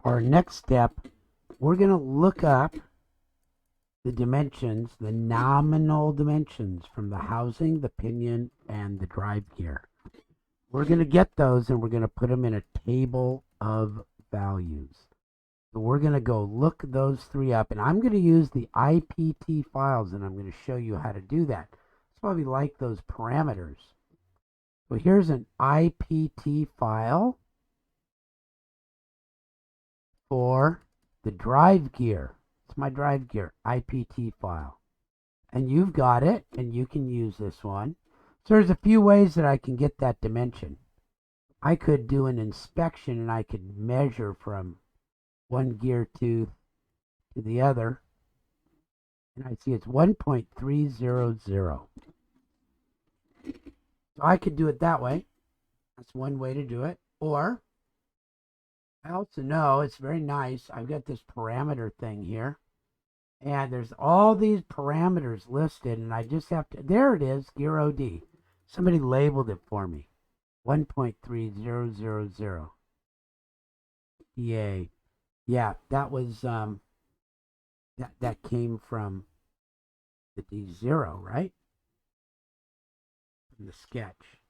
our next step, we're going to look up the dimensions, the nominal dimensions from the housing, the pinion, and the drive gear. We're going to get those and we're going to put them in a table of values. So we're going to go look those three up, and I'm going to use the IPT files, and I'm going to show you how to do that. It's probably like those parameters. So here's an IPT file for the drive gear. It's my drive gear, IPT file. And you've got it, and you can use this one. So there's a few ways that I can get that dimension. I could do an inspection, and I could measure from one gear tooth to the other, and I see it's 1.300. So I could do it that way. That's one way to do it. Or I also know it's very nice. I've got this parameter thing here, and there's all these parameters listed, and I just have to, there it is, gear OD. Somebody labeled it for me. 1.3000. Yay. Yeah, that was that came from the D0, right? From the sketch.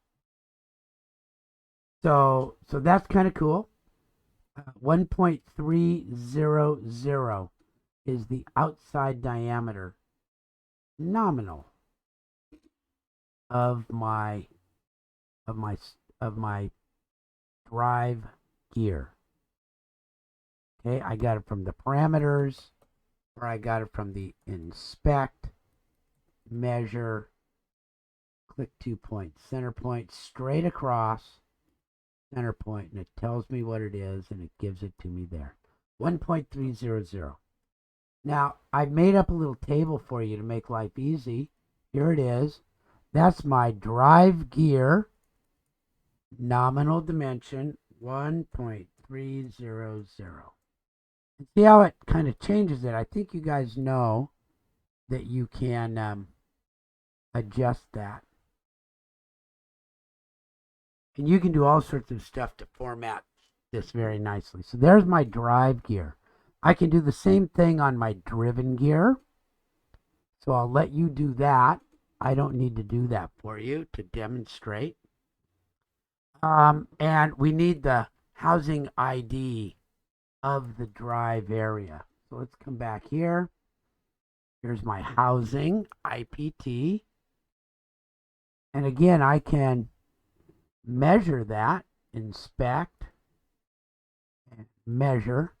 So that's kind of cool. 1.300 is the outside diameter nominal of my drive gear. Okay, I got it from the parameters, or I got it from the inspect, measure, click 2 points, center point, straight across, center point, and it tells me what it is, and it gives it to me there. 1.300. Now, I've made up a little table for you to make life easy. Here it is. That's my drive gear nominal dimension, 1.300. And see how it kind of changes it. I think you guys know that you can adjust that. And you can do all sorts of stuff to format this very nicely. So there's my drive gear. I can do the same thing on my driven gear. So I'll let you do that. I don't need to do that for you to demonstrate. And we need the housing ID of the drive area. So let's come back here. Here's my housing, IPT. And again, I can measure that, inspect, and measure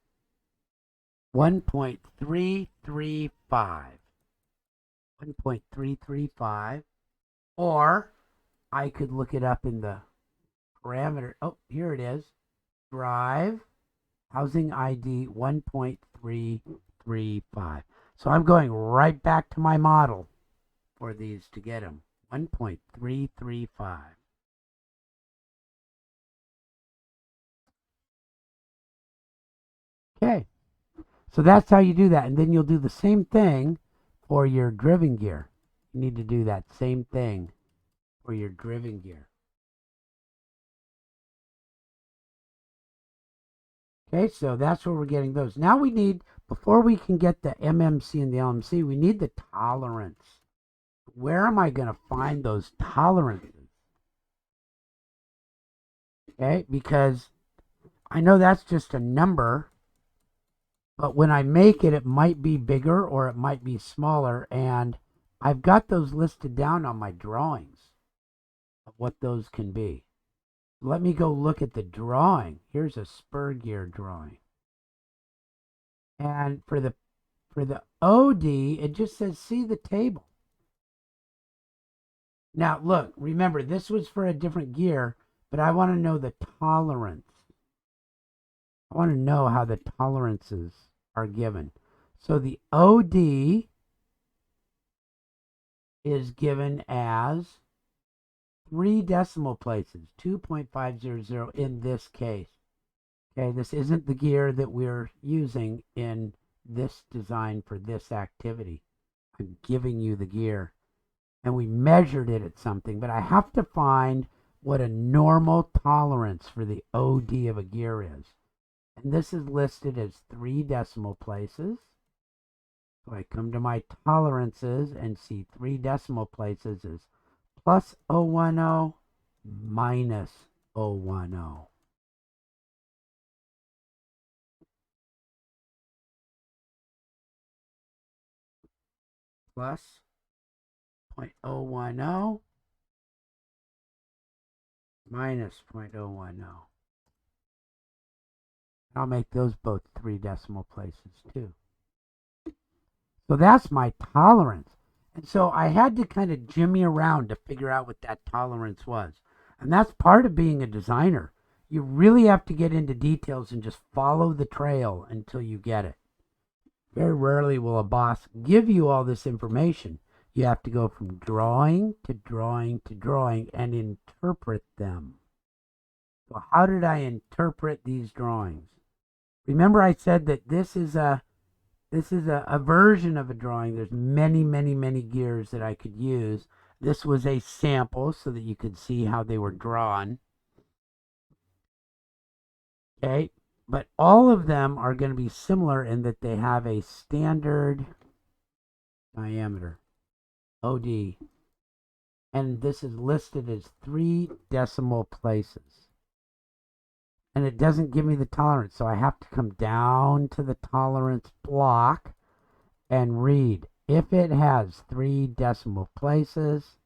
1.335. 1.335. Or I could look it up in the parameter. Oh, here it is. Drive. Housing ID 1.335. So I'm going right back to my model for these to get them. 1.335. Okay. So that's how you do that. And then you'll do the same thing for your driven gear. You need to do that same thing for your driven gear. Okay, so that's where we're getting those. Now we need, before we can get the MMC and the LMC, we need the tolerance. Where am I going to find those tolerances? Okay, because I know that's just a number, but when I make it, it might be bigger or it might be smaller, and I've got those listed down on my drawings of what those can be. Let me go look at the drawing. Here's a spur gear drawing. And for the OD, it just says see the table. Now look, remember this was for a different gear, but I want to know the tolerance. I want to know how the tolerances are given. So the OD is given as 3 decimal places, 2.500 in this case. Okay, this isn't the gear that we're using in this design for this activity. I'm giving you the gear. And we measured it at something, but I have to find what a normal tolerance for the OD of a gear is. And this is listed as 3 decimal places. So I come to my tolerances and see 3 decimal places is plus 010 minus 010. Plus 0.010 minus 0.010. I'll make those both 3 decimal places too. So that's my tolerance. And so I had to kind of jimmy around to figure out what that tolerance was. And that's part of being a designer. You really have to get into details and just follow the trail until you get it. Very rarely will a boss give you all this information. You have to go from drawing to drawing to drawing and interpret them. So how did I interpret these drawings? Remember I said that this is a version of a drawing. There's many gears that I could use. This was a sample so that you could see how they were drawn. Okay, but all of them are going to be similar in that they have a standard diameter, OD, and this is listed as 3 decimal places. And it doesn't give me the tolerance, so I have to come down to the tolerance block and read. If it has 3 decimal places,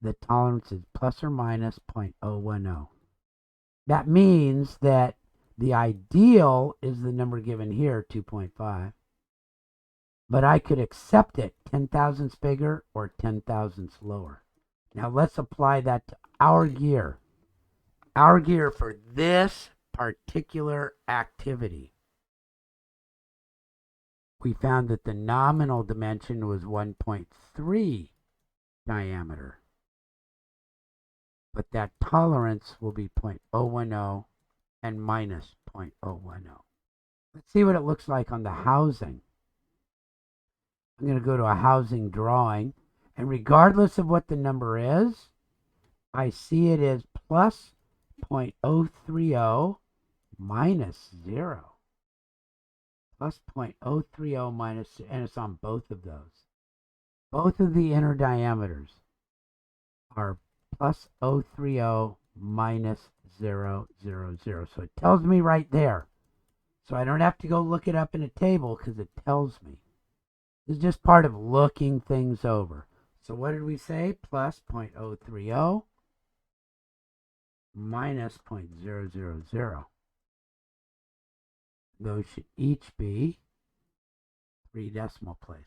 the tolerance is plus or minus 0.010. That means that the ideal is the number given here, 2.5. But I could accept it 10 thousandths bigger or 10 thousandths lower. Now let's apply that to our gear. Our gear for this particular activity. We found that the nominal dimension was 1.3 diameter. But that tolerance will be 0.010 and minus 0.010. Let's see what it looks like on the housing. I'm going to go to a housing drawing, and regardless of what the number is, I see it as plus 0.030 minus 0. Plus 0.030 minus, and it's on both of those. Both of the inner diameters are plus 030 minus 000. So it tells me right there. So I don't have to go look it up in a table because it tells me. This is just part of looking things over. So what did we say? Plus 0.030 minus 0.000. Those should each be 3 decimal places.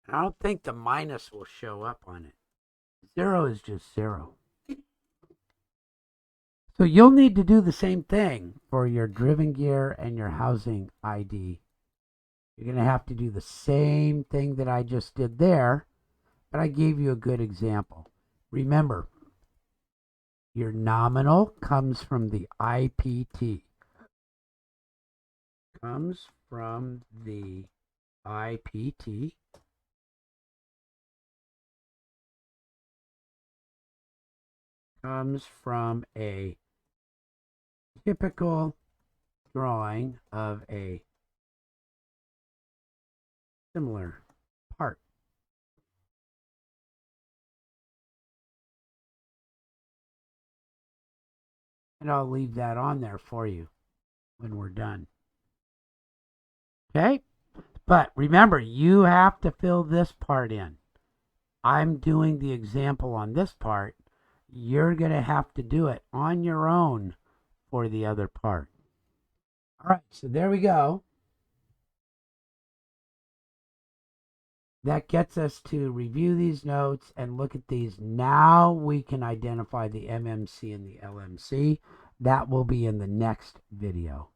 I don't think the minus will show up on it. 0 is just 0. So you'll need to do the same thing for your driven gear and your housing ID. You're going to have to do the same thing that I just did there, but I gave you a good example. Remember, your nominal comes from the IPT. Comes from the IPT. Comes from a typical drawing of a similar part. And I'll leave that on there for you when we're done. Okay? But remember, you have to fill this part in. I'm doing the example on this part. You're going to have to do it on your own for the other part. All right, so there we go. That gets us to review these notes and look at these. Now we can identify the MMC and the LMC. That will be in the next video.